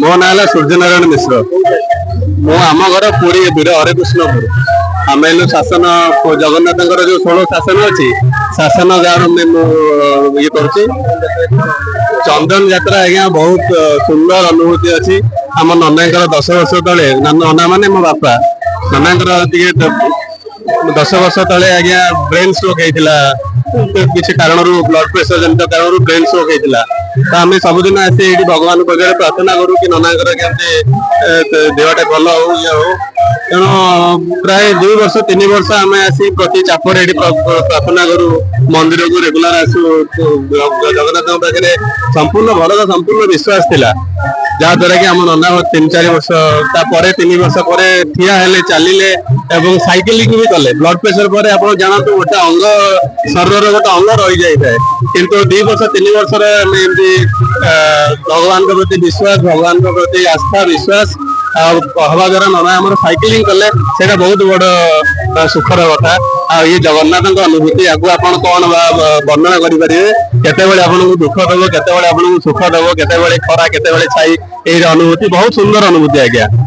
मो ना है सूर्यनारायण मिश्र। मो आम घर पुरी दूर हरेकृष्णपुर। आम इन शासन जगन्नाथ जो 16 शासन अच्छी शासन गाँव में ये कर चंदन यात्रा आज्ञा बहुत सुंदर अनुभूति अच्छी। आम नना 10 वर्ष तले नना माने मो बापा नना 10 वर्ष तले आज्ञा ब्रेन स्ट्रोक होता किसी कारण ब्लड प्रेशर जनित कारण ब्रेन स्ट्रोक होता। तो आम सबुदिन आसी भगवान पाखे प्रार्थना करूँ कि नना केमती देहटा भल हो ये हो तेणु प्राय 2 वर्ष 3 वर्ष आम आसी प्रति चापर प्रार्थना करूँ मंदिर को रेगुलर आसू जगन्नाथ पाखे संपूर्ण भरत संपूर्ण विश्वास थिला जहाद्वारा कि आम नना 3-4 वर्ष 3 वर्ष पर ठिया हेले चलिले एवं साइकिलिंग भी कले ब्लड प्रेशर पर आप जानते गोटे अंग शरीर गोटे अंग रही जाए किंतु 2 वर्ष 3 वर्ष भगवान प्रति विश्वास भगवान प्रति आस्था विश्वास हवा द्वारा नना आम साइकिलिंग कले से बहुत बड़ सुखर कथा। ये जगन्नाथ अनुभूति आपको आप कौन वर्णना करेंगे केते आपको दुख दब केते आपको सुख दब केते खरा केते छाई ये अनुभूति बहुत सुंदर अनुभूति आज्ञा।